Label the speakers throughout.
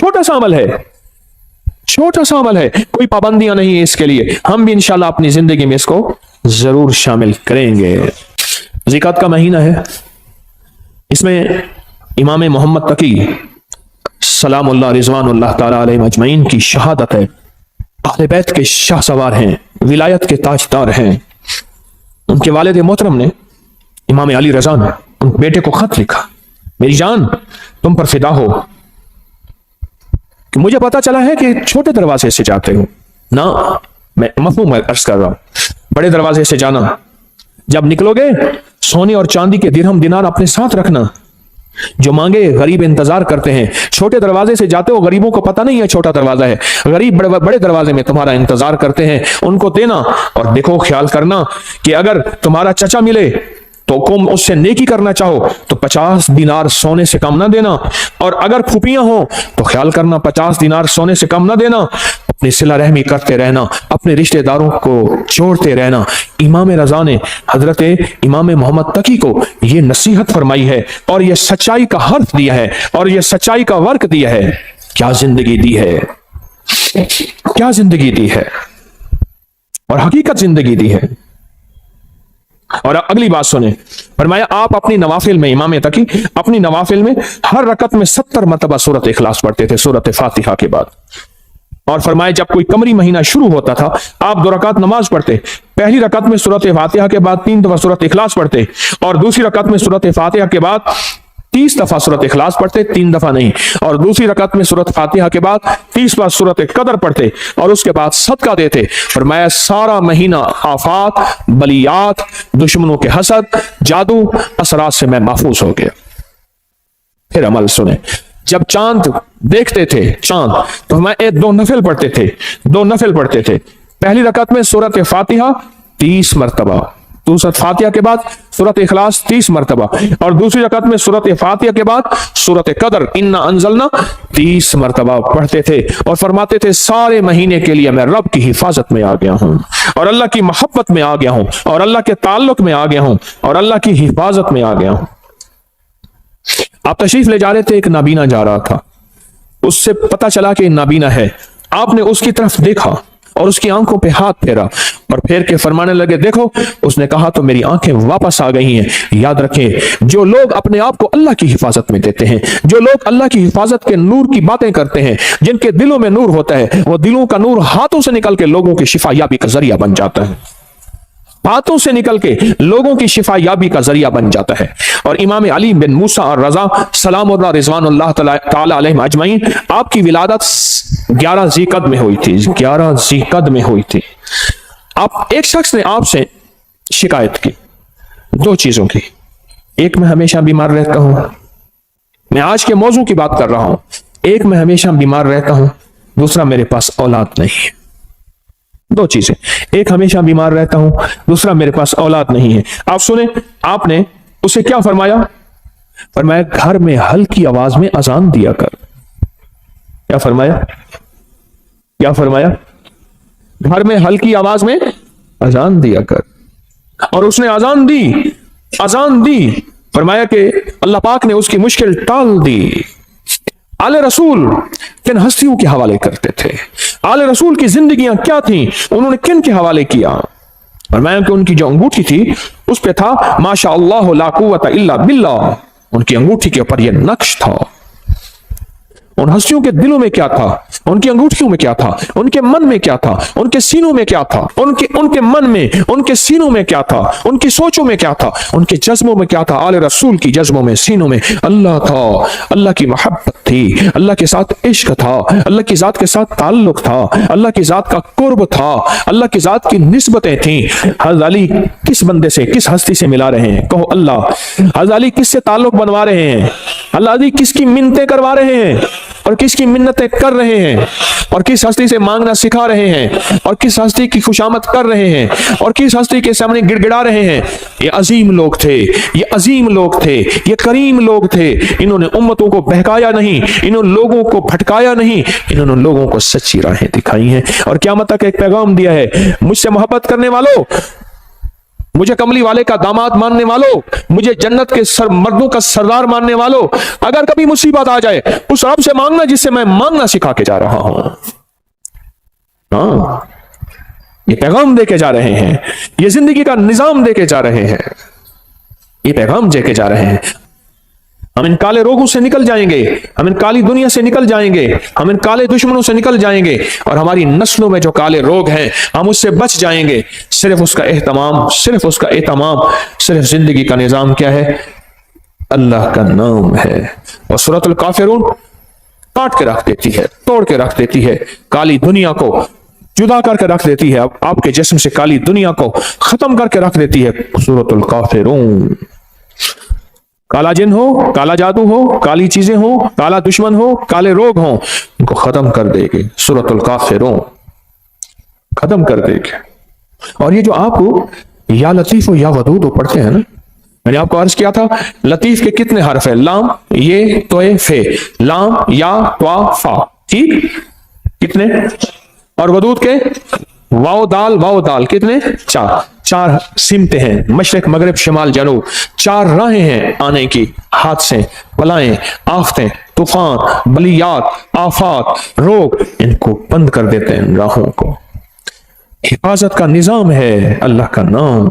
Speaker 1: छोटा सा अमल है, छोटा सा अमल है, कोई पाबंदियां नहीं है इसके लिए। हम भी इंशाल्लाह अपनी जिंदगी में इसको जरूर शामिल करेंगे। ज़िकात का महीना है, इसमें इमाम मोहम्मद तकी सलामुल्लाह रिज़वानुल्लाह ताला अलैहिम अजमईन की शहादत है। अहले बैत के शाह सवार हैं, विलायत के ताजदार हैं। उनके वालिद मोहतरम ने, इमाम अली रज़ा ने, उन बेटे को खत लिखा, मेरी जान तुम पर फिदा हो, कि मुझे पता चला है कि छोटे दरवाजे से जाते हो ना, मैं मफहूम अर्ज कर रहा हूं, बड़े दरवाजे से जाना। जब निकलोगे सोने और चांदी के दिरहम दिनार अपने साथ रखना, जो मांगे गरीब इंतजार करते हैं। छोटे दरवाजे से जाते हो, गरीबों को पता नहीं है छोटा दरवाजा है, गरीब बड़े दरवाजे में तुम्हारा इंतजार करते हैं, उनको देना। और देखो, ख्याल करना कि अगर तुम्हारा चचा मिले तो तुम उससे नेकी करना चाहो तो 50 दिनार सोने से कम ना देना, और अगर फूफियां हो तो ख्याल करना 50 दिनार सोने से कम ना देना। अपनी सिला रहमी करते रहना, अपने रिश्तेदारों को जोड़ते रहना। इमाम रज़ा ने हजरत इमाम मोहम्मद तकी को ये नसीहत फरमाई है, और ये सच्चाई का हर्फ दिया है, और ये सच्चाई का वर्क दिया है। क्या जिंदगी दी है, क्या जिंदगी दी है, और हकीकत जिंदगी दी है। और अगली बात सुने, फरमाया आप अपनी नवाफिल में, इमाम तकी अपनी नवाफिल में हर रकत में 70 मरतबा सूरत इखलास पढ़ते थे, सूरत फातिहा के बाद। और फरमाया जब कोई कमरी महीना शुरू होता था, आप 2 रकात नमाज पढ़ते, पहली रकत में सूरत फातिहा के बाद 3 दफा सूरत इखलास पढ़ते, और दूसरी रकत में सूरत फातिहा के बाद 30 दफा सूरत इखलास पढ़ते, 3 दफा नहीं, और दूसरी रकत में सूरत फातिहा के बाद 30 बार सूरत कदर पढ़ते, और उसके बाद सदका देते। फरमाया सारा महीना आफात, बलियात, दुश्मनों के हसद, जादू, असरात से मैं महफूज हो गया। फिर अमल सुने, जब चांद देखते थे चांद, तो हम 2 नफिल पढ़ते थे, 2 नफिल पढ़ते थे। पहली रकत में सूरत फातिहा 30 मरतबा, सूरत फातिहा के बाद सूरत इखलास 30 मरतबा, और दूसरी रकत में सूरत फातिहा के बाद सूरत कदर इन्ना अंजलना 30 मरतबा पढ़ते थे। और फरमाते थे सारे महीने के लिए मैं रब की हिफाजत में आ गया हूं, और अल्लाह की मोहब्बत में आ गया हूं, और अल्लाह के ताल्लुक में आ गया हूं, और अल्लाह की हिफाजत में आ गया हूं। आप तशरीफ ले जा रहे थे, एक नाबीना जा रहा था, उससे पता चला कि नाबीना है। आपने उसकी तरफ देखा और उसकी आंखों पे हाथ फेरा, और फेर के फरमाने लगे देखो, उसने कहा तो मेरी आंखें वापस आ गई हैं। याद रखें, जो लोग अपने आप को अल्लाह की हिफाजत में देते हैं, जो लोग अल्लाह की हिफाजत के नूर की बातें करते हैं, जिनके दिलों में नूर होता है, वो दिलों का नूर हाथों से निकल के लोगों की शिफा याबी का जरिया बन जाता है, हाथों से निकल के लोगों की शिफा याबी का जरिया बन जाता है। और इमाम अली बिन मूसा और रजा सलामुल्लाह रिज़वानुल्लाह ताला अलैहिम अजमईन, आपकी विलादत 11 ज़ीक़द में हुई थी, 11 ज़ीक़द में हुई थी। आप एक शख्स ने आपसे शिकायत की 2 चीजों की, एक मैं हमेशा बीमार रहता हूं, मैं आज के मौजू की बात कर रहा हूं, एक मैं हमेशा बीमार रहता हूं, दूसरा मेरे पास औलाद नहीं है। 2 चीजें, एक हमेशा बीमार रहता हूं, दूसरा मेरे पास औलाद नहीं है। आप सुने, आपने उसे क्या फरमाया? फरमाया घर में हल्की आवाज में अजान दिया कर। क्या फरमाया? क्या फरमाया? घर में हल्की आवाज में अजान दिया कर। और उसने अजान दी, फरमाया कि अल्लाह पाक ने उसकी मुश्किल टाल दी। आले रसूल किन हस्तियों के हवाले करते थे, आले रसूल की जिंदगियां क्या थी, उन्होंने किन के हवाले किया? फरमाया कि उनकी जो अंगूठी थी उस पे था माशा अल्लाह ला कुव्वता इल्ला बिल्लाह, उनकी अंगूठी के ऊपर यह नक्श था। उन हस्तियों के दिलों में क्या था, उनकी अंगूठियों में क्या था, उनके मन में क्या था, उनके सीनों में क्या था, उनके मन में, उनके सीनों में क्या था, उनकी सोचों में क्या था, उनके जज्बों में क्या था। आले रसूल की जज्बों में, सीनों में अल्लाह था, अल्लाह की मोहब्बत थी, अल्लाह के साथ इश्क था, अल्लाह की जात के साथ ताल्लुक था, अल्लाह की जात का कुर्ब था, अल्लाह की जात की निस्बतें थी। हज़रत अली किस बंदे से, किस हस्ती से मिला रहे हैं? कहो अल्लाह। हज़रत अली किससे ताल्लुक बनवा रहे हैं? हज़रत अली किसकी मिन्नतें करवा रहे हैं और किसकी मिन्नतें कर रहे हैं, और किस हस्ती से मांगना सिखा रहे हैं, और किस हस्ती की खुशामद कर रहे हैं, और किस हस्ती के सामने गिड़गिड़ा रहे हैं? ये अजीम लोग थे, ये अजीम लोग थे, ये करीम लोग थे। इन्होंने उम्मतों को बहकाया नहीं, इन्होंने लोगों को भटकाया नहीं, इन्होंने लोगों को सच्ची राहें दिखाई हैं और क़यामत तक एक पैगाम दिया है, मुझसे मोहब्बत करने वालों मुझे कमली वाले का दामाद मानने वालों, मुझे जन्नत के मर्दों का सरदार मानने वालों, अगर कभी मुसीबत आ जाए उस रब से मांगना जिससे मैं मांगना सिखा के जा रहा हूं। हाँ, ये पैगाम देके जा रहे हैं, ये जिंदगी का निजाम देके जा रहे हैं, ये पैगाम देके जा रहे हैं। हम इन काले रोगों से निकल जाएंगे, हम इन काली दुनिया से निकल जाएंगे, हम इन काले दुश्मनों से निकल जाएंगे, और हमारी नस्लों में जो काले रोग हैं हम उससे बच जाएंगे। सिर्फ उसका एहतमाम, सिर्फ उसका एहतमाम, सिर्फ जिंदगी का निजाम क्या है? अल्लाह का नाम है। और सूरतुल काफिरून काट के रख देती है, तोड़ के रख देती है, काली दुनिया को जुदा करके रख देती है, आपके जिस्म से काली दुनिया को खत्म करके रख देती है सूरतुल काफिरून। काला जिन हो, काला जादू हो, काली चीजें हो, काला दुश्मन हो, काले रोग हो, इनको खत्म कर देगी सूरतुल काफिरून, खत्म कर देगी। और ये जो आप या लतीफ या वदूद पढ़ते हैं ना, मैंने आपको अर्ज किया था लतीफ के कितने हर्फ है? लाम, ये, तोए, फे, लाम, या, त्वा, फा, ठीक, कितने? और वदूद के वाओ दाल कितने? चार। चार सिमतें हैं, मशरिक मगरिब शिमाल जनूब, चार राहें हैं आने की, हादसे, बलाएं, आफतें, तूफान, बलियात, आफात, रोग, इनको बंद कर देते हैं राहों को। हिफाजत का निजाम है अल्लाह का नाम।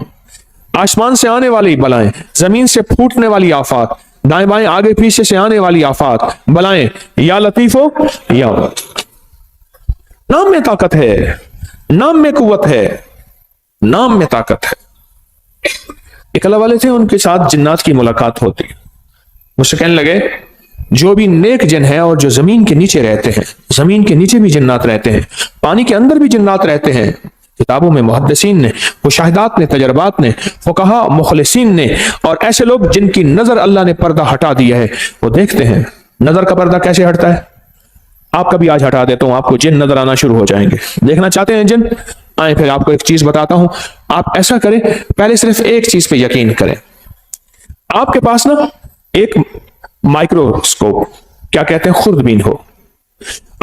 Speaker 1: आसमान से आने वाली बलाएं, जमीन से फूटने वाली आफात, दाएं बाएं आगे पीछे से आने वाली आफात, बलाएं, या लतीफो या नाम में ताकत है, नाम में कुव्वत है, नाम में ताकत है। एक अल्लाह वाले थे, उनके साथ जिन्नात की मुलाकात होती, मुझसे कहने लगे जो भी नेक जिन है और जो जमीन के नीचे रहते हैं, जमीन के नीचे भी जिन्नात रहते हैं, पानी के अंदर भी जिन्नात रहते हैं, किताबों में मुहद्दिसीन ने, मुशाहिदात ने, तजर्बात ने, फुकहा मुखलिसीन ने, और ऐसे लोग जिनकी नजर अल्लाह ने पर्दा हटा दिया है, वो देखते हैं नजर का पर्दा कैसे हटता है। आप कभी आज हटा देता हूं, आपको जिन नजर आना शुरू हो जाएंगे। देखना चाहते हैं जिन? आए, फिर आपको एक चीज बताता हूं, आप ऐसा करें, पहले सिर्फ एक चीज पे यकीन करें। आपके पास ना एक माइक्रोस्कोप, क्या कहते हैं, खुर्दबीन हो,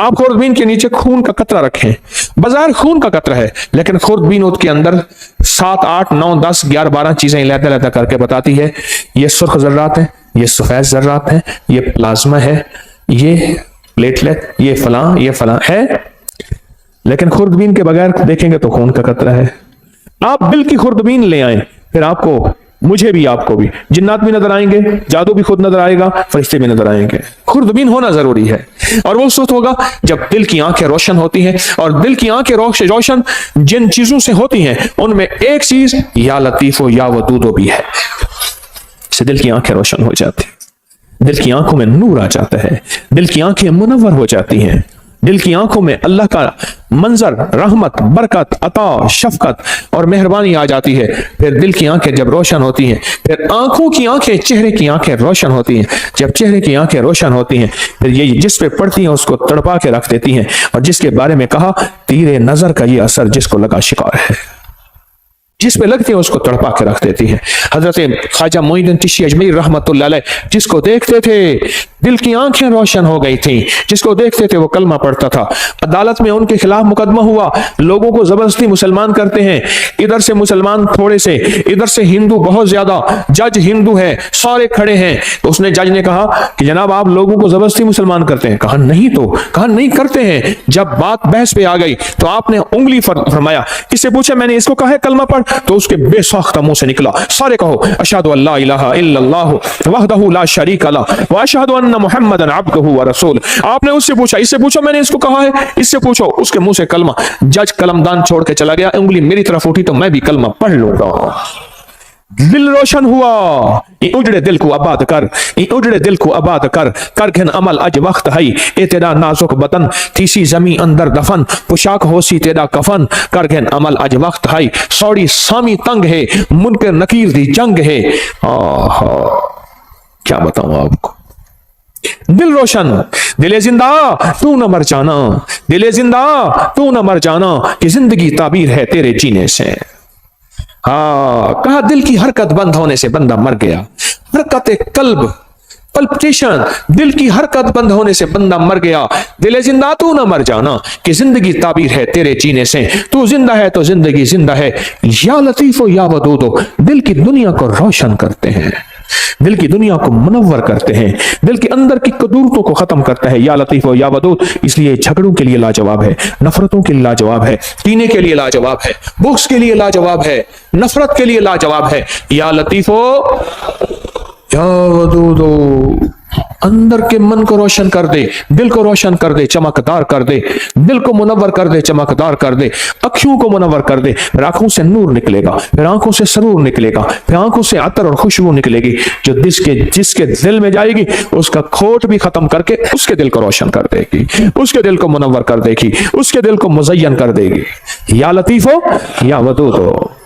Speaker 1: आप खुर्दबीन के नीचे खून का कतरा रखें, बाजार खून का कतरा है, लेकिन खुर्दबीन उसके अंदर 7, 8, 9, 10, 11, 12 चीजें लहदा करके बताती है, ये सुर्ख जर्रात है, ये सफेद जर्रात है, ये प्लाज्मा है, ये प्लेटलेट, ये फलां है, लेकिन खुर्दबीन के बगैर देखेंगे तो खून का कतरा है। आप बिल की खुर्दबीन ले आए, फिर आपको, मुझे भी, आपको भी जिन्नात भी नजर आएंगे, जादू भी खुद नजर आएगा, फरिश्ते भी नजर आएंगे। खुर्दबीन होना जरूरी है, और वो उस वक्त होगा जब दिल की आंखें रोशन होती हैं, और दिल की आंखें रोशन जिन चीजों से होती हैं उनमें एक चीज या लतीफो या वदूदो भी है, इससे दिल की आंखें रोशन हो जाती हैं, दिल की आंखों में नूर आ जाता है, दिल की आंखें मुनव्वर हो जाती हैं, दिल की आंखों में अल्लाह का मंजर, रहमत, बरकत, अता, शफकत और मेहरबानी आ जाती है। फिर दिल की आंखें जब रोशन होती हैं, फिर आंखों की आंखें, चेहरे की आंखें रोशन होती हैं। जब चेहरे की आंखें रोशन होती हैं, फिर ये जिस पे पड़ती हैं उसको तड़पा के रख देती हैं, और जिसके बारे में कहा तीरे नजर का ये असर जिसको लगा शिकार है, जिस पे लगती है उसको तड़पा के रख देती है। हजरत ख्वाजा मोइनुद्दीन चिश्ती अजमेरी रहमतुल्लाह अलैह, जिसको देखते थे दिल की आंखें रोशन हो गई थी, जिसको देखते थे वो कलमा पढ़ता था। अदालत में उनके खिलाफ मुकदमा हुआ, लोगों को जबरदस्ती मुसलमान करते हैं, इधर से मुसलमान थोड़े से, इधर से हिंदू बहुत ज्यादा, जज हिंदू है, सारे खड़े हैं। तो उसने, जज ने कहा कि जनाब आप लोगों को जबरदस्ती मुसलमान करते हैं? कहा नहीं, तो कहा नहीं करते हैं। जब बात बहस पे आ गई तो आपने उंगली फरमाया, किससे पूछा? मैंने इसको कहा है कलमा पढ़, तो उसके बेसाख्ता मुंह से निकला, सारे कहो अशहदु अल्ला इलाहा इल्लल्लाहु वहदहु ला शरीका लहु व अशहदु अन्ना मुहम्मदन अब्दुहु व रसूल। आपने उससे पूछा, इससे पूछो मैंने इसको कहा है, इससे पूछो, उसके मुंह से कलमा। जज कलमदान छोड़ के चला गया, उंगली मेरी तरफ उठी तो मैं भी कलमा पढ़ लूंगा। दिल रोशन हुआ, उजड़े दिल को आबाद कर, उजड़े दिल को आबाद कर, कर घन अमल अज वक्त है, ए तेरा नाजुक बदन तीसी जमी अंदर दफन, पोशाक होसी तेरा कफन, कर घन अमल अज वक्त है, सौड़ी सामी तंग है, मुनकर नकीर दी जंग है। क्या बताऊं आपको, दिल रोशन, दिले जिंदा तू न मर जाना, दिले जिंदा तू न मर जाना, कि जिंदगी ताबीर है तेरे जीने से। कहा दिल की हरकत बंद होने से बंदा मर गया। हरकत कल्ब पल्पिटेशन, दिल की हरकत बंद होने से बंदा मर गया। दिल जिंदा तू ना मर जाना, कि जिंदगी ताबीर है तेरे जीने से, तू जिंदा है तो जिंदगी जिंदा है। या लतीफो या वदूदो, दिल की दुनिया को रोशन करते हैं, दिल की दुनिया को मुनव्वर करते हैं, दिल के अंदर की कदूरतों को खत्म करता है। या लतीफो या वदूद, इसलिए झगड़ों के लिए लाजवाब है, नफरतों के लिए लाजवाब है, कीने के लिए लाजवाब है, बुक्स के लिए लाजवाब है, नफरत के लिए लाजवाब है। या लतीफो या वदूदो, अंदर के मन को रोशन कर दे, दिल को रोशन कर दे, चमकदार कर दे, दिल को मुनव्वर कर दे, चमकदार कर दे, अखियों को मुनव्वर कर दे, फिर आंखों से नूर निकलेगा, फिर आंखों से सरूर निकलेगा, फिर आंखों से अतर और खुशबू निकलेगी, जो जिसके दिल में जाएगी उसका खोट भी खत्म करके उसके दिल को रोशन कर देगी, उसके दिल को मुनव्वर कर देगी, उसके दिल को मुज़य्यन कर देगी। या लतीफो या वदूदो।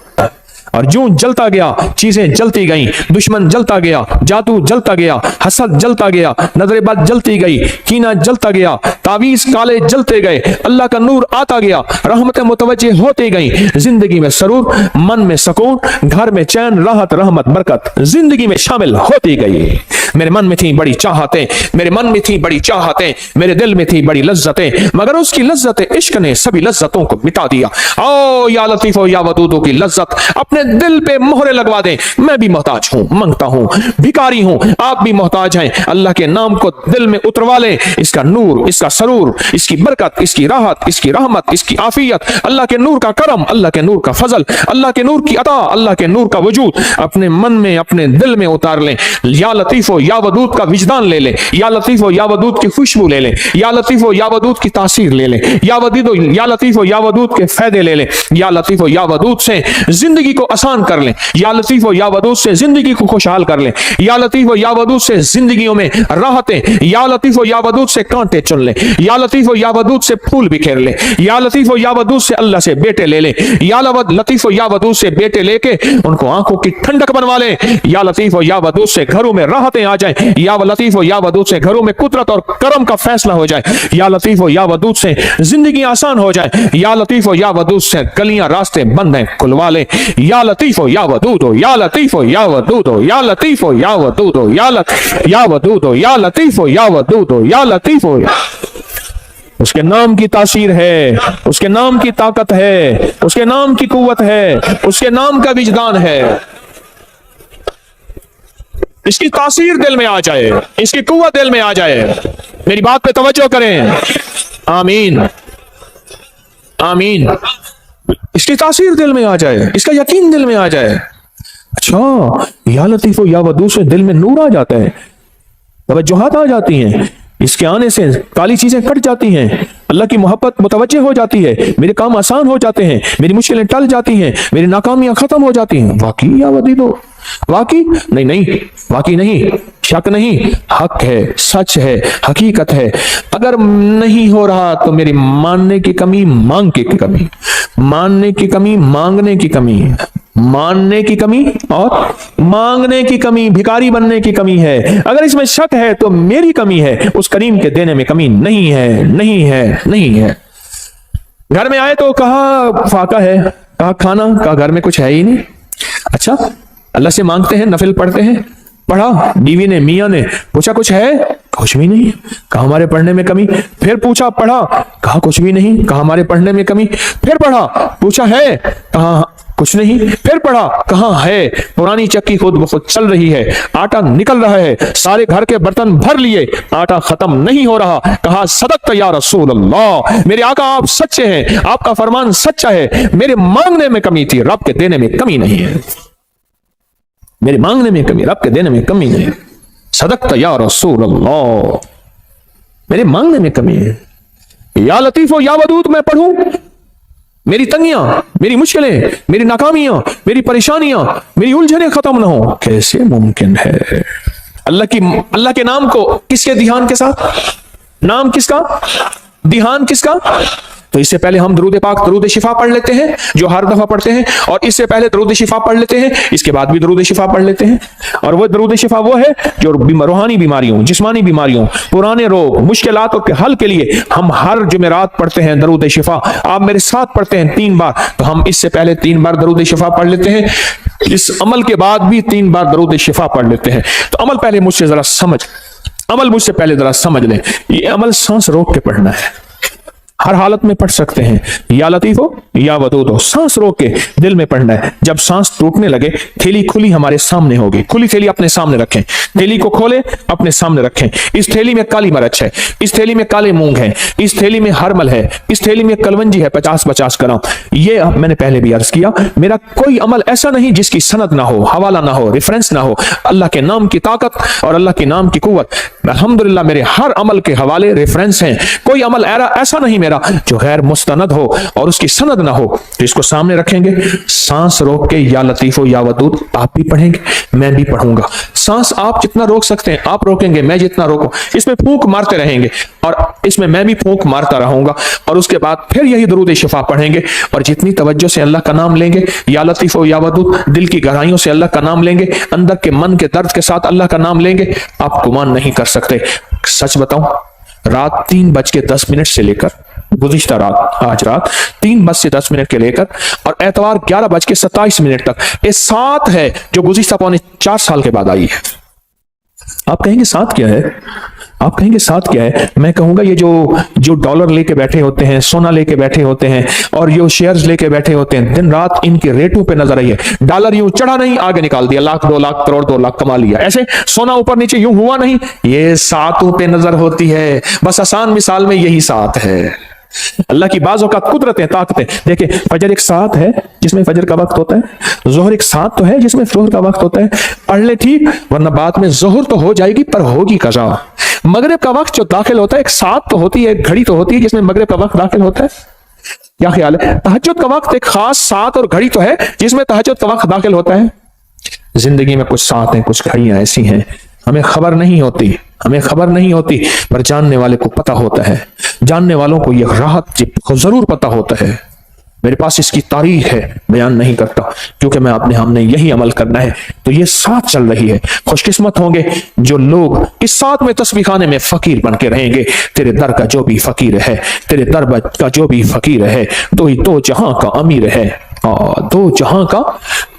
Speaker 1: और जो जलता गया, चीजें जलती गईं, दुश्मन जलता गया, जादू जलता गया, हसद जलता गया, नजरेबाज जलती गई, कीना जलता गया, तावीज काले जलते गए, अल्लाह का नूर आता गया, रहमतें मुतवज्जे होती गई, जिंदगी में सरूर, मन में सुकून, घर में चैन, राहत, रहमत, बरकत जिंदगी में शामिल होती गई। मेरे मन में थी बड़ी चाहतें, मेरे मन में थी बड़ी चाहतें, मेरे दिल में थी बड़ी लज्जतें, मगर उसकी लज्जत इश्क ने सभी लज्जतों को मिटा दिया। ओ या लतीफो या वदूदो की लज्जत अपने दिल पे मोहरे लगवा दें। मैं भी मोहताज हूं, मांगता हूं, भिखारी हूं, आप भी मोहताज हैं। अल्लाह के नाम को दिल में उतरवा लें, इसका नूर, इसका सरूर, इसकी बरकत, इसकी राहत, इसकी रहमत, इसकी आफियत, अल्लाह के नूर का करम, अल्लाह के नूर का फजल, अल्लाह के नूर की अता, अल्लाह के नूर का वजूद अपने मन में, अपने दिल में उतार लें। या लतीफो या वदूद का विजदान ले लें, या लतीफो या वदूद की खुशबू ले लें, या लतीफो या वदूद की तासीर ले लें, या लतीफो या वदूद के फायदे ले लें। या लतीफो या वदूद से जिंदगी को आसान कर लें, या लतीफो या वदूद से जिंदगी को खुशहाल कर लें, या लतीफो या वदूद से जिंदगियों में राहतें, या लतीफो या वदूद से कांटे चुन लें, या लतीफो या वदूद से फूल बिखेर लें, या लतीफो या वदूद से अल्लाह से बेटे ले लें, या लतीफो या वदूद से बेटे लेके उनको आंखों की ठंडक बनवा लें। या लतीफो या वदूद से घरों में राहतें आ जाएं, या लतीफो या वदूद से घरों में कुदरत और करम का फैसला हो जाए, या लतीफो या वदूद से जिंदगी आसान हो जाए, या लतीफो या वदूद से गलियां रास्ते बंद हैं खुलवा ले। या लतीफो या वदूदो, या लतीफो या वदूदो, या लतीफो या वदूदो, या वदूदो, या लतीफो या वदूदो, या लतीफो। उसके नाम की तासीर है, उसके नाम की ताकत है, उसके नाम की कुव्वत है, उसके नाम का विजदान है। इसकी तासीर दिल में आ जाए, इसकी कुव्वत दिल में आ जाए। मेरी बात पे तवज्जो करें, आमीन आमीन। इसकी तासीर दिल में आ जाए, इसका यकीन दिल में आ जाए। अच्छा, या लतीफो या वदूद से दिल में नूर आ जाता है, तवज्जुहात आ जाती हैं, इसके आने से काली चीजें कट जाती हैं, अल्लाह की मोहब्बत मुतवज्जे हो जाती है, मेरे काम आसान हो जाते हैं, मेरी मुश्किलें टल जाती हैं, मेरी नाकामियां खत्म हो जाती हैं। वाकई या वदीदो, वाकई नहीं, वाकई नहीं, शक नहीं, हक है, सच है, हकीकत है। अगर नहीं हो रहा तो मेरी मानने की कमी, मांग की कमी, मानने की कमी, मांगने की कमी, मानने की कमी और मांगने की कमी, भिखारी बनने की कमी है। अगर इसमें शक है तो मेरी कमी है, उस करीम के देने में कमी नहीं है, नहीं है, नहीं है। घर में आए तो कहा फाका है, कहा खाना, कहा घर में कुछ है ही नहीं। अच्छा, अल्लाह से मांगते हैं, नफिल पढ़ते हैं, पढ़ा, बीवी ने, मियां ने पूछा कुछ है, कुछ भी नहीं, कहा हमारे पढ़ने में कमी। फिर पूछा, पढ़ा, कहा कुछ भी नहीं, कहा हमारे पढ़ने में कमी। फिर पढ़ा, पूछा है, कहा कुछ नहीं। फिर पढ़ा, कहां है, पुरानी चक्की खुद ब खुद चल रही है, आटा निकल रहा है, सारे घर के बर्तन भर लिए, आटा खत्म नहीं हो रहा। कहा सदक़्त या रसूल अल्लाह, मेरे आका आप सच्चे हैं, आपका फरमान सच्चा है, मेरे मांगने में कमी थी, रब के देने में कमी नहीं है, मेरे मांगने में कमी, रब के देने में कमी नहीं। सदक़्त या रसूल अल्लाह, मेरे मांगने में कमी है। या लतीफो या वदूद मैं पढ़ूं, मेरी तंगियां, मेरी मुश्किलें, मेरी नाकामियां, मेरी परेशानियां, मेरी उलझनें खत्म ना हो, कैसे मुमकिन है? अल्लाह के नाम को किसके ध्यान के साथ, नाम किसका, ध्यान किसका, तो इससे पहले हम दरूद पाक दरूद शिफा पढ़ लेते हैं जो हर दफा पढ़ते हैं, और इससे पहले दरूद शिफा पढ़ लेते हैं, इसके बाद भी दरूद शिफा पढ़ लेते हैं। और वो दरूद शिफा वो है जो रूहानी बीमारियों, जिस्मानी बीमारियों, पुराने रोग, मुश्किलातों के हल के लिए हम हर जुमेरात पढ़ते हैं दरूद शिफा। आप मेरे साथ पढ़ते हैं 3 बार, तो हम इससे पहले 3 बार दरूद शिफा पढ़ लेते हैं, इस अमल के बाद भी 3 बार दरूद शिफा पढ़ लेते हैं। तो अमल पहले मुझसे जरा अमल मुझसे पहले जरा समझ लें। ये अमल सांस रोक के पढ़ना है, हर हालत में पढ़ सकते हैं, या लतीफ हो या वदूद हो, सांस रोक के दिल में पढ़ना है। जब सांस टूटने लगे, थैली खुली हमारे सामने होगी, खुली थैली अपने सामने रखें, थैली को खोले अपने सामने रखें। इस थैली में काली मिर्च है, इस थैली में काले मूंग है, इस थैली में हरमल है, इस थैली में कलवंजी है 50-50 ग्राम। ये मैंने पहले भी अर्ज किया, मेरा कोई अमल ऐसा नहीं जिसकी सनद ना हो, हवाला ना हो, रेफरेंस ना हो। अल्लाह के नाम की ताकत और अल्लाह के नाम की कुव्वत, अल्हम्दुलिल्लाह मेरे हर अमल के हवाले रेफरेंस हैं। कोई अमल ऐसा नहीं मेरा जो गैर मुस्तनद हो और उसकी सनद ना हो। तो इसको सामने रखेंगे, सांस रोक के या लतीफो या वदूद आप भी पढ़ेंगे, मैं भी पढ़ूंगा। सांस आप जितना रोक सकते हैं आप रोकेंगे, मैं जितना रोकूं। इसमें फूंक मारते रहेंगे और इसमें मैं भी फूंक मारता रहूंगा, और उसके बाद फिर यही दरूद शिफा पढ़ेंगे। और जितनी तवज्जो से अल्लाह का नाम लेंगे, या लतीफो या वदूद, दिल की गहराइयों से अल्लाह का नाम लेंगे, अंदर के मन के दर्द के साथ अल्लाह का नाम लेंगे, आप गुमान नहीं कर सकते। सच बताऊं, रात 3:10 से लेकर गुज़िश्ता रात, आज रात 3:10 के लेकर और एतवार 11:27 तक, ये 7 है जो गुज़िश्ता 4 साल के बाद आई है। आप कहेंगे 7 क्या है? आप कहेंगे 7 क्या है? मैं कहूंगा ये जो डॉलर लेके बैठे होते हैं, सोना लेके बैठे होते हैं, और जो शेयर्स लेके बैठे होते हैं, दिन रात इनके रेटों पे नजर आई है। डॉलर यूं चढ़ा नहीं, आगे निकाल दिया, लाख 2 लाख करोड़ 2 लाख कमा लिया। ऐसे सोना ऊपर नीचे यूं हुआ नहीं, ये 7 पे नजर होती है। बस आसान मिसाल में यही 7 है। अल्लाह की बाज़ों का कुदरतें, ताकतें देखिए। फजर एक 7 है जिसमें फजर का वक्त होता है, जोहर एक 7 तो है जिसमें जोहर का वक्त होता है। पढ़ ले ठीक, वरना बाद में जोहर तो हो जाएगी पर होगी कज़ा। मगरिब का वक्त जो दाखिल होता है, एक 7 तो होती है, एक घड़ी तो होती है जिसमें मगरिब का वक्त दाखिल होता है। क्या ख्याल है? तहज्जुद का वक्त एक खास 7 और घड़ी तो है जिसमें तहज्जुद का वक्त दाखिल होता है। जिंदगी में कुछ 7 हैं, कुछ घड़ियां ऐसी हैं, हमें खबर नहीं होती, पर जानने वाले को पता होता है। जानने वालों को यह राहत जरूर पता होता है। मेरे पास इसकी तारीख है, बयान नहीं करता क्योंकि हमने यही अमल करना है। तो ये 7 चल रही है। खुशकिस्मत होंगे जो लोग इस 7 में तस्बीह खाने में फकीर बन के रहेंगे। तेरे दर का जो भी फकीर है, तेरे दर का जो भी फकीर है, तो ही 2 जहां का अमीर है। 2 जहां का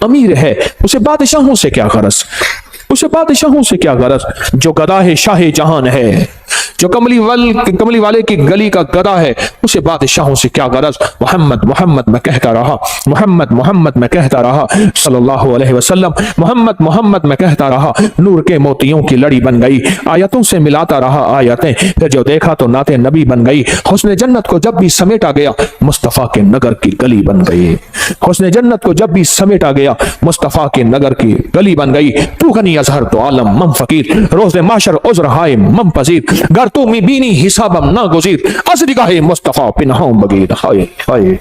Speaker 1: अमीर है, उसे बादशाहों से क्या गरज, जो गदा है शाह जहान है, जो कमली वाले की गली का गदा है, उसे बादशाहों से क्या गरज। मोहम्मद मैं कहता रहा सल्लल्लाहु अलैहि वसल्लम, मोहम्मद मैं कहता रहा। नूर के मोतियों की लड़ी बन गई, आयतों से मिलाता रहा आयतें, फिर जो देखा तो नाते नबी बन गई। हुस्न जन्नत को जब भी समेटा गया, मुस्तफा के नगर की गली बन गई। हुस्न जन्नत को जब भी समेटा गया, मुस्तफा के नगर की गली बन गई। तू गनी अजहर तो आलम मम फकीर, रोज़े माशर उज़्र हाय मम पजीर, गर तू मी बीनी हिसाबम ना गुज़ीर, अज़रिगाहे मुस्तफा पिनहाउ बगीर। हाय हाय।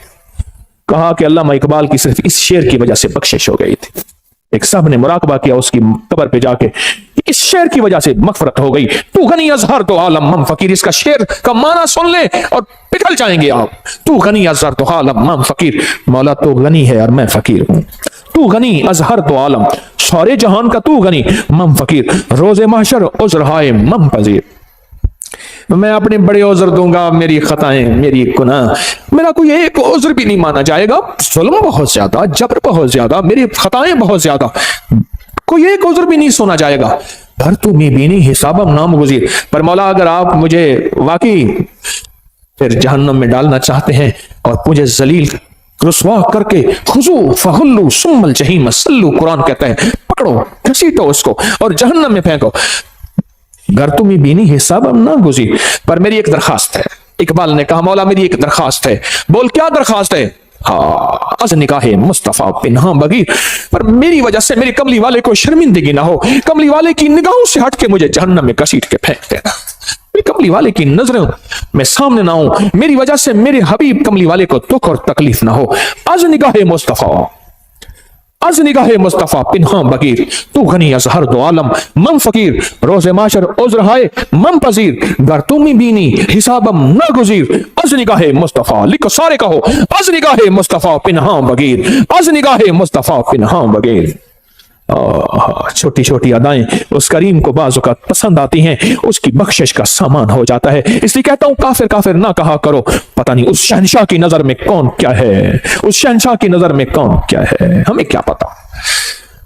Speaker 1: कहा कि अल्लामा इकबाल की सिर्फ इस शेर की वजह से बख्शिश हो गई थी। एक साहब ने मुराकबा किया उसकी कब्र पे जाके, इस शेर की वजह से मगफरत हो गई। तू गनी अजहर तो आलम मम फकीर, इसका शेर का माना सुन ले और पिघल जाएंगे आप। तू गनी अजहर तो आलम मम फकीर, मौला तो गनी है और मैं फकीर हूं। तू गनी अजहर तो आलम, सारे जहान का तू गनी, मम फकीर, रोज़े महशर उज़्र हाय मम पजीर। मैं अपने बड़े उज़्र दूंगा, मेरी खताएं, मेरी गुनाह, मेरा कोई एक उज़्र भी नहीं माना जाएगा। जुल्म बहुत ज्यादा, जबर बहुत ज्यादा, मेरी खताएं बहुत ज्यादा, कोई एक उज़्र भी नहीं सुना जाएगा। भर तू मी बीनी हिसाबम नाम गुज़ीर। पर मौला अगर आप मुझे वाकई फिर जहन्नम में डालना चाहते हैं और मुझे जलील रुस्वा करके, खुजू फहुल्लू सुम्मल जहीम सल्लू, कुरान कहता है, पकड़ो घसीटो उसको और जहन्नम में फेंको। घर तुम्हें बीनी हिसाब ना गुज़ीर। पर मेरी एक दरखास्त है, इकबाल ने कहा, मौला मेरी एक दरखास्त है। बोल क्या दरखास्त है? हाँ, अज निकाहे मुस्तफा पिन्हा बगीर, पर मेरी वजह से मेरे कमली वाले को शर्मिंदगी ना हो, कमली वाले की निगाहों से हट के मुझे जहन्नम में घसीट के फेंक देना, कमली वाले की नजरों में सामने ना हो, मेरी वजह से मेरे हबीब कमली वाले को दुख और तकलीफ ना हो। अज निगाहे मुस्तफा, از निगाह मुस्तफा पिन्हा बगीर, तू गनी अज हर दो आलम मम फकीर, रोज़े माशर उज़्र हाय मम पजीर, गर तुम बीनी हिसाबम न गुजीर, az निगाह मुस्तफा लिखो सारे कहो, az निगाह मुस्तफा पिन्हा बगीर, az निगाह मुस्तफा पिन्हा बगीर। छोटी छोटी अदाएं उस करीम को बाज़ औक़ात पसंद आती हैं, उसकी बख्शिश का सामान हो जाता है। इसलिए कहता हूं काफिर काफिर ना कहा करो, पता नहीं उस शहंशाह की नजर में कौन क्या है, उस शहंशाह की नजर में कौन क्या है। हमें क्या पता,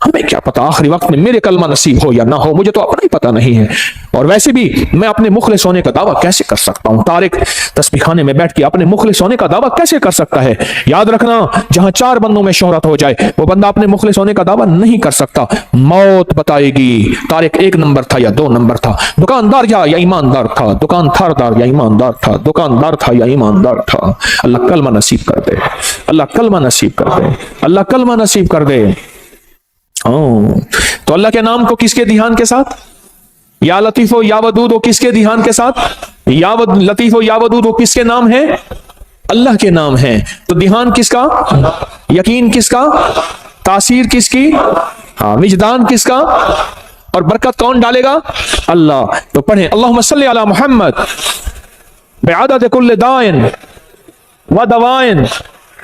Speaker 1: हमें क्या पता आखिरी वक्त में मेरे कलमा नसीब हो या ना हो, मुझे तो अपना ही पता नहीं है। और वैसे भी मैं अपने मुखलिस होने का दावा कैसे कर सकता हूं? तारिक तस्बीह खाने में बैठ के अपने मुखलिस होने का दावा कैसे कर सकता है? याद रखना, जहां 4 बंदों में शोहरत हो जाए वो बंदा अपने मुखलिस होने का दावा नहीं कर सकता। मौत बताएगी तारिक 1 नंबर था या 2 नंबर था, दुकानदार या ईमानदार था, दुकान थारदार या ईमानदार था, दुकानदार था या ईमानदार था। अल्लाह कलमा नसीब कर दे, अल्लाह कलमा नसीब कर दे, अल्लाह कलमा नसीब कर दे। तो अल्लाह के नाम को किसके ध्यान के साथ? या लतीफो या वदूद किसके ध्यान के साथ? या लतीफो या वदूद किसके नाम है? अल्लाह के नाम है। तो ध्यान किसका? यकीन किसका? तासीर किसकी? विजदान किसका? और बरकत कौन डालेगा? अल्लाह। तो पढ़े अल्लाहुम्मा सल्ली अला मुहम्मद बिअदद कुल्ल दाइन व दवाइन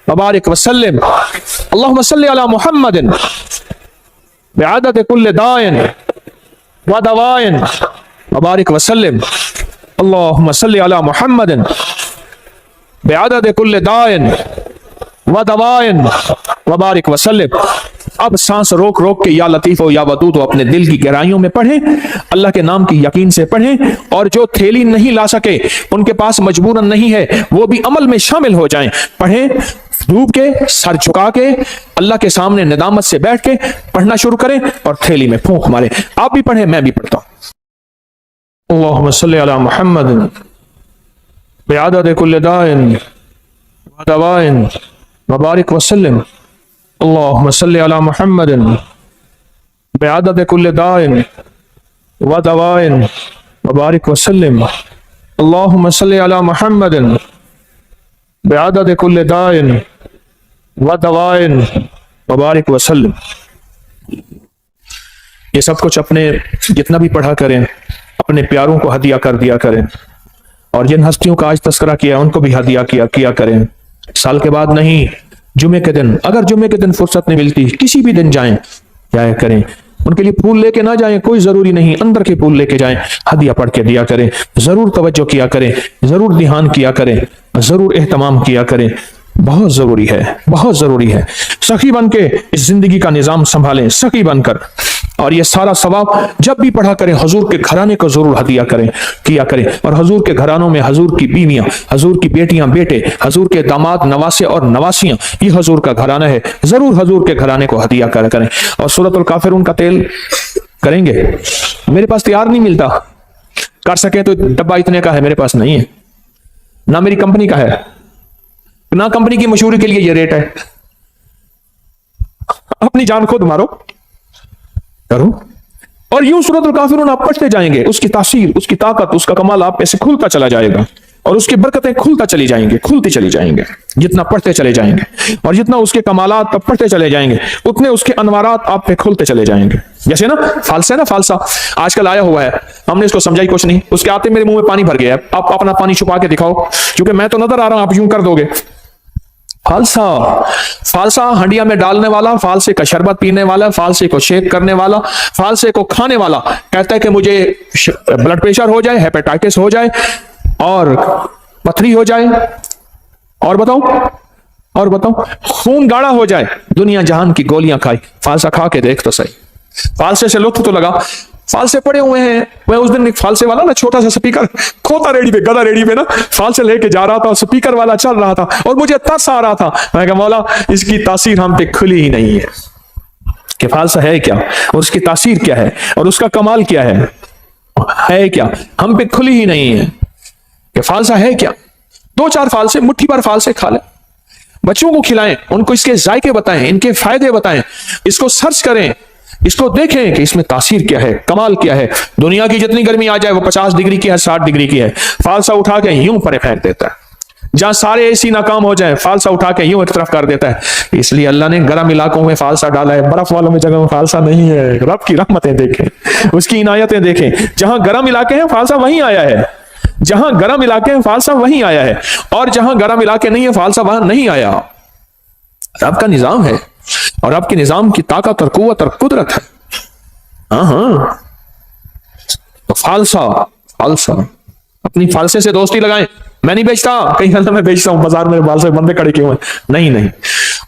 Speaker 1: व बारिक वसल्लिम। अल्लाहुम्मा सल्ली अला मुहम्मदिन बिअदद कुल्ल दाइन व दवाइन व बारिक वसल्लिम। अल्लाहुम्मा सल्ली अला मुहम्मदिन बिअदद कुल्ल दाइन व दवाइन व बारिक वसल्लिम। अब सांस रोक रोक के या लतीफ हो या वदूद अपने दिल की गहराइयों में पढ़ें, अल्लाह के नाम की यकीन से पढ़ें, और जो थैली नहीं ला सके, उनके पास मजबूरन नहीं है, वो भी अमल में शामिल हो जाएं। पढ़ें डूब के, सर झुका के, अल्लाह के सामने निदामत से बैठ के पढ़ना शुरू करें और थैली में फूंक मारें। आप भी पढ़ें, मैं भी पढ़ता हूं। अल्लाहुम्मा सल्ली अला मुहम्मद बिअदद कुल्ल दाइन व दवाइन व बारिक वसल्लिम। अल्लाहुम्मा सल्ली अला मुहम्मदिन बिअदद कुल्ल दाइन व दवाइन व बारिक वसल्लिम। अल्लाहुम्मा सल्ली अला मुहम्मदिन बिअदद कुल्ल दाइन व दवाइन व बारिक वसल्लिम। ये सब कुछ अपने जितना भी पढ़ा करें, अपने प्यारों को हदिया कर दिया करें, और जिन हस्तियों का आज तस्करा किया उनको भी हदिया किया करें। साल के बाद नहीं, जुमे के दिन, अगर जुमे के दिन फुर्सत नहीं मिलती, किसी भी दिन जाया करें। उनके लिए फूल लेके ना जाएं, कोई जरूरी नहीं, अंदर के फूल लेके जाएं, हदिया पढ़ के दिया करें। जरूर तवज्जो किया करें, जरूर ध्यान किया करें, जरूर एहतमाम किया करें। बहुत जरूरी है, बहुत जरूरी है। सखी बन के इस जिंदगी का निजाम संभालें, सखी बनकर। और ये सारा सवाब जब भी पढ़ा करें, हजूर के घराने को जरूर हदिया किया करें। और हजूर के घरानों में हजूर की बीवियां, हजूर की बेटियां बेटे, हजूर के दामाद नवासे और नवासियां, ये हजूर का घराना है। जरूर हजूर के घराने को हदिया करें। और सूरतुल काफिरून का तेल करेंगे। मेरे पास तैयार नहीं मिलता, कर सके तो डब्बा इतने का है, मेरे पास नहीं है, ना मेरी कंपनी का है, ना कंपनी की मशहूरी के लिए ये रेट है। अपनी जान खुद मारो, करो। और यूं सूरतुल काफिरून आप पढ़ते जाएंगे, उसकी तासीर, उसकी ताकत, उसका कमाल आप पे से खुलता चला जाएगा, और उसकी बरकतें खुलती चली जाएंगे जितना पढ़ते चले जाएंगे। और जितना उसके कमालात आप पढ़ते चले जाएंगे, उतने उसके अनवारात आप पे खुलते चले जाएंगे। जैसे ना फालसा, आजकल आया हुआ है, हमने इसको समझा ही कुछ नहीं, उसके आते मेरे मुंह में पानी भर गया है। आप अपना पानी छुपा के दिखाओ, क्योंकि मैं तो नजर आ रहा हूं, आप यूं कर दोगे। फालसा हंडिया में डालने वाला, फालसे का शरबत पीने वाला, फालसे को शेक करने वाला, फालसे को खाने वाला कहता है कि मुझे ब्लड प्रेशर हो जाए, हेपेटाइटिस हो जाए, और पथरी हो जाए, और बताओ खून गाढ़ा हो जाए, दुनिया जहान की गोलियां खाई। फालसा खा के देख तो सही, फालसे से लुत्फ तो लगा। फालसे पड़े हुए हैं। मैं उस दिन एक फालसे वाला ना, छोटा सा स्पीकर खोता रेडी पे, गदा रेडी पे ना, फालसे लेके जा रहा था, स्पीकर वाला चल रहा था, और मुझे तरस आ रहा था। मैं कहा मौला, इसकी तासीर हम पे खुली ही नहीं है कि फालसा है क्या, और उसकी तासीर क्या है, और उसका कमाल क्या है क्या, हम पे खुली ही नहीं है कि फालसा है क्या। 2-4 फालसे, मुट्ठी भर फालसे खा ले, बच्चों को खिलाएं, उनको इसके जायके बताएं, इनके फायदे बताएं, इसको सर्च करें, इसको देखें कि इसमें तासीर क्या है, कमाल क्या है। दुनिया की जितनी गर्मी आ जाए वो 50 डिग्री की है, 60 डिग्री की है, फालसा उठा के यूं परे फेंक देता है। جہاں سارے اے سی ناکام ہو جائیں فالسا اٹھا کے یوں ایک طرف کر دیتا ہے. اس لیے اللہ نے گرم علاقوں میں فالسا ڈالا ہے, برف والوں میں جگہ میں فالسا نہیں ہے. رب کی رحمتیں دیکھیں, اس کی عنایتیں دیکھیں. جہاں گرم علاقے ہیں فالسا وہیں آیا ہے, جہاں گرم علاقے ہیں فالسا وہیں آیا ہے, اور جہاں گرم علاقے نہیں ہے فالسا وہاں نہیں آیا. رب کا نظام ہے, اور رب کے نظام کی طاقت اور قوت اور قدرت ہے. ہاں تو فالسا اپنی فالسے سے دوستی لگائیں. میں نہیں بیچتا, کہیں اللہ میں بیچتا ہوں, بازار میں فالسے بندے کھڑے کیے ہوئے, نہیں.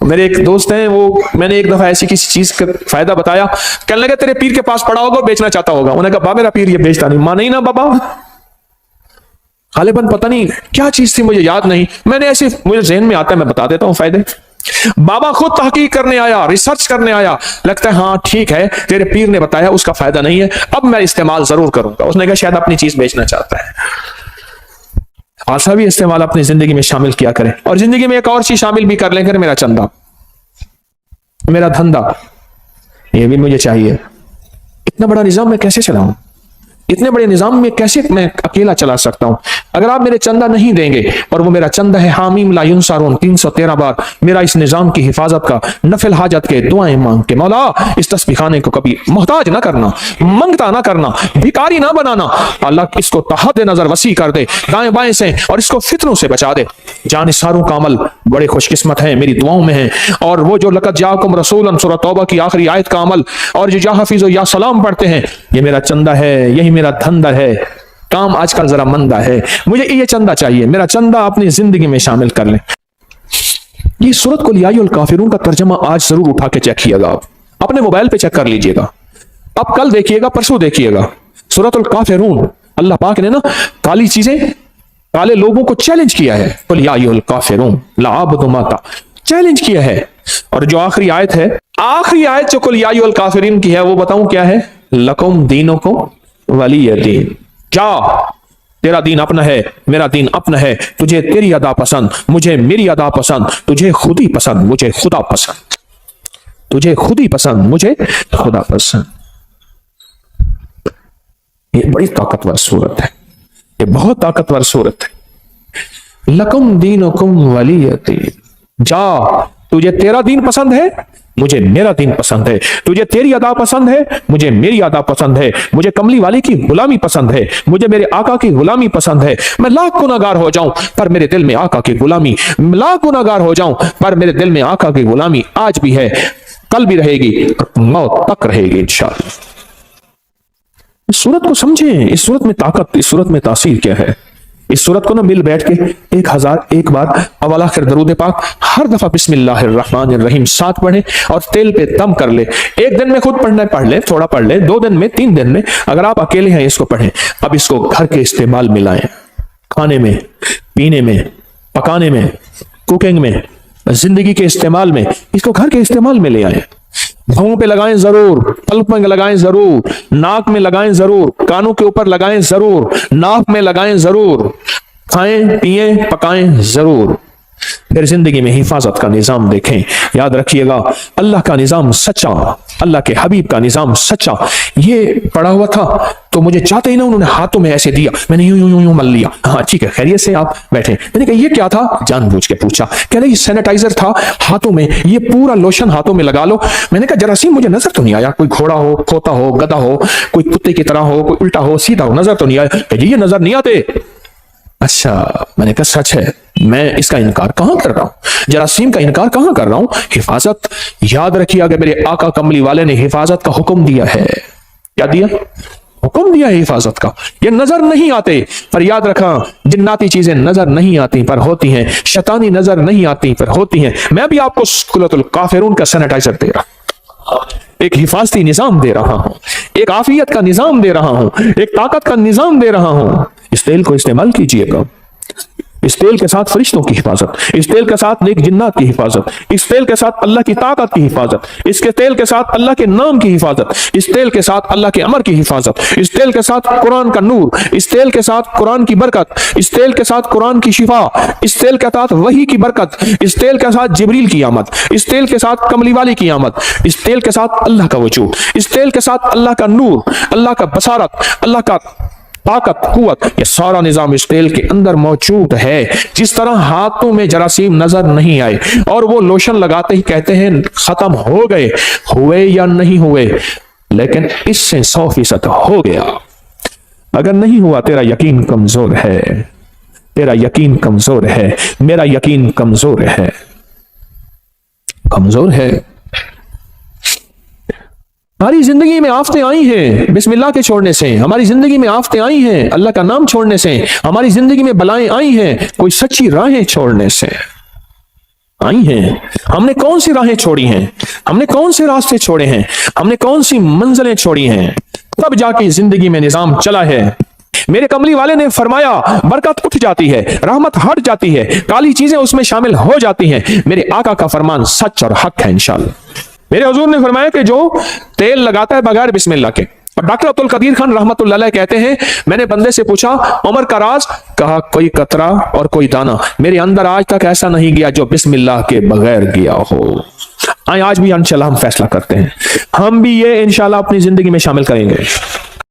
Speaker 1: میرے ایک دوست ہیں, وہ میں نے ایک دفعہ ایسی کسی چیز کا فائدہ بتایا, کہنے لگے تیرے پیر کے پاس پڑا ہوگا, بیچنا چاہتا ہوگا. انہوں نے کہا بابا میرا پیر یہ بیچتا نہیں. ماں نہیں نا بابا, غالباً پتہ نہیں کیا چیز تھی, مجھے یاد نہیں. میں نے ایسے مجھے ذہن میں آتا ہے, میں بتا دیتا ہوں فائدے. بابا خود تحقیق کرنے آیا, ریسرچ کرنے آیا, لگتا ہے ہاں ٹھیک ہے تیرے پیر نے بتایا اس کا فائدہ نہیں ہے, اب میں استعمال ضرور کروں گا. اس نے کہا شاید اپنی چیز بیچنا چاہتا ہے. فالسا بھی استعمال اپنی زندگی میں شامل کیا کریں, اور زندگی میں ایک اور چیز شامل بھی کر لیں کریں, میرا چندہ, میرا دھندا, یہ بھی مجھے چاہیے. اتنا بڑا نظام میں کیسے چلاؤں, اتنے بڑے نظام میں کیسے میں اکیلا چلا سکتا ہوں؟ اگر آپ میرے چندہ نہیں دیں گے, اور وہ میرا چندہ ہے حامیم لا ینصرون 313 بار میرا اس نظام کی حفاظت کا, نفل حاجت کے دعائیں مانگ کے, مولا اس تسبیح خانے کو کبھی محتاج نہ کرنا, منگتا نہ کرنا, بھکاری نہ بنانا. اللہ اس کو تحت نظر وسیع کر دے دائیں بائیں سے, اور اس کو فتنوں سے بچا دے. جانثاروں کا عمل بڑے خوش قسمت ہیں, میری دعاؤں میں ہیں. اور وہ جو لقد جاءکم رسولا سورۃ توبہ کی آخری آیت کا عمل, اور جو یا حفیظ و یا سلام پڑھتے ہیں, یہ میرا چندہ ہے, یہی میرا دھندا ہے. کام آج کل ذرا مندہ ہے, مجھے یہ چندہ چاہیے, میرا چندہ اپنی زندگی میں شامل کر لیں. یہ سورۃ قل یا ایھا الکافرون کا ترجمہ آج ضرور اٹھا کے چیک کیے گا, آپ اپنے موبائل پہ چیک کر لیجئے گا, آپ کل دیکھیے گا, پرسوں دیکھیے گا. سورۃ الکافرون, اللہ پاک نے نا کالی چیزیں, کالے لوگوں کو چیلنج کیا ہے. قل یا ایھا الکافرون لا اعبد ما چیلنج کیا ہے. اور جو آخری آیت ہے, آخری آیت جو قل یا ایھا الکافرین کی ہے, وہ بتاؤں کیا ہے؟ لکم دینکم ولی دین. جا, تیرا دین اپنا ہے, میرا دین اپنا ہے. تجھے تیری ادا پسند, مجھے میری ادا پسند. تجھے خود ہی پسند, مجھے خدا پسند. تجھے خود ہی پسند, مجھے خدا پسند. یہ بڑی طاقتور صورت ہے, یہ بہت طاقتور صورت ہے. لکم دینکم ولی دین. جا, تجھے تیرا دین پسند ہے, مجھے میرا دین پسند ہے. تجھے تیری ادا پسند ہے, مجھے میری ادا پسند ہے. مجھے کملی والی کی غلامی پسند ہے, مجھے میرے آقا کی غلامی پسند ہے. میں لاکھ گناہگار ہو جاؤں پر میرے دل میں آقا کی غلامی, لاکھ گناہگار ہو جاؤں پر میرے دل میں آقا کی غلامی آج بھی ہے, کل بھی رہے گی, اور موت تک رہے گی انشاءاللہ. اس صورت کو سمجھیں, اس صورت میں طاقت, اس صورت میں تاثیر کیا ہے. اس صورت کو نہ مل بیٹھ کے 1001 بار اول آخر درود پاک ہر دفعہ بسم اللہ الرحمن الرحیم 7 پڑھیں, اور تیل پہ دم کر لے. ایک دن میں خود پڑھنا ہے, پڑھ لے, تھوڑا پڑھ لے, 2 دن میں, 3 دن میں, اگر آپ اکیلے ہیں اس کو پڑھیں. اب اس کو گھر کے استعمال میں لائیں, کھانے میں, پینے میں, پکانے میں, کوکنگ میں, زندگی کے استعمال میں, اس کو گھر کے استعمال میں لے آئیں. بھاؤں پہ لگائیں ضرور, پلک میں لگائیں ضرور, ناک میں لگائیں ضرور, کانوں کے اوپر لگائیں ضرور, ناک میں لگائیں ضرور, کھائیں پیئیں پکائیں ضرور. پھر زندگی میں حفاظت کا نظام دیکھیں. یاد رکھیے گا, اللہ کا نظام سچا, اللہ کے حبیب کا نظام سچا. یہ پڑا ہوا تھا تو مجھے چاہتے ہی نا انہوں نے ہاتھوں میں ایسے دیا, میں نے یوں مل لیا. ہاں ٹھیک ہے, خیریت سے آپ بیٹھے. میں نے کہا یہ کیا تھا, جان بوجھ کے پوچھا. کہہ رہے یہ سینیٹائزر تھا ہاتھوں میں, یہ پورا لوشن ہاتھوں میں لگا لو. میں نے کہا جراثیم مجھے نظر تو نہیں آیا, کوئی گھوڑا ہو, کھوتا ہو, گدھا ہو, کوئی کتے کی طرح ہو, کوئی الٹا ہو, سیدھا ہو, نظر تو نہیں آیا. کہ یہ نظر نہیں آتے. اچھا, میں نے کہا سچ ہے, میں اس کا انکار کہاں کر رہا ہوں, جراثیم کا انکار کہاں کر رہا ہوں. حفاظت, یاد رکھیے اگر میرے آقا کملی والے نے حفاظت کا حکم دیا ہے. کیا دیا؟ حکم دیا ہے حفاظت کا. یہ نظر نہیں آتے, پر یاد رکھا جناتی چیزیں نظر نہیں آتی پر ہوتی ہیں, شیطانی نظر نہیں آتی پر ہوتی ہیں. میں بھی آپ کو سورۃ الکافرون کا سینیٹائزر دے رہا ہوں, ایک حفاظتی نظام دے رہا ہوں, ایک عافیت کا نظام دے رہا ہوں, ایک طاقت کا نظام دے رہا ہوں. اس تیل کو استعمال کیجئے گا. اس تیل کے ساتھ فرشتوں کی حفاظت, اس تیل کے ساتھ نیک جنات کی حفاظت, اس تیل کے ساتھ اللہ کی طاقت کی حفاظت, اس کے تیل کے ساتھ اللہ کے نام کی حفاظت, اس تیل کے ساتھ اللہ کے امر کی حفاظت, اس تیل کے ساتھ قرآن کا نور, اس تیل کے ساتھ قرآن کی برکت, اس تیل کے ساتھ قرآن کی شفا, اس تیل کے ساتھ وحی کی برکت, اس تیل کے ساتھ جبریل کی آمد, اس تیل کے ساتھ کملی والی کی آمد, اس تیل کے ساتھ اللہ کا وجود, اس تیل کے ساتھ اللہ کا نور, اللہ کا بصارت, اللہ کا ताकत कुवत, ये सारा निजाम इस तेल के अंदर मौजूद है। जिस तरह हाथों में जरासीम नजर नहीं आए और वो लोशन लगाते ही कहते हैं खत्म हो गए, हुए या नहीं हुए, लेकिन इससे 100% हो गया। अगर नहीं हुआ तेरा यकीन कमजोर है, तेरा यकीन कमजोर है, मेरा यकीन कमजोर है, कमजोर है। हमारी जिंदगी में आफतें आई हैं बिस्मिल्लाह के छोड़ने से, हमारी जिंदगी में आफतें आई हैं अल्लाह का नाम छोड़ने से, हमारी जिंदगी में बलाएं आई हैं कोई सच्ची राहें छोड़ने से आई हैं। हमने कौन सी राहें छोड़ी हैं, हमने कौन से रास्ते छोड़े हैं, हमने कौन सी मंजिलें छोड़ी हैं, तब जाके जिंदगी में निजाम चला है। मेरे कमली वाले ने फरमाया बरकत उठ जाती है, रहमत हट जाती है, काली चीजें उसमें शामिल हो जाती हैं। मेरे आका का फरमान सच और हक है इंशाअल्लाह। मेरे हुजूर ने फरमाया कि जो तेल लगाता है बगैर बिस्मिल्लाह के, और डॉक्टर अब्दुल कदीर खान रहमतुल्लाह अलैह कहते हैं मैंने बंदे से पूछा उमर का राज, कहा कोई कतरा और कोई दाना मेरे अंदर आज तक ऐसा नहीं गया जो बिस्मिल्लाह के बगैर गया हो। आज भी इंशाल्लाह हम फैसला करते हैं, हम भी ये इंशाल्लाह अपनी जिंदगी में शामिल करेंगे।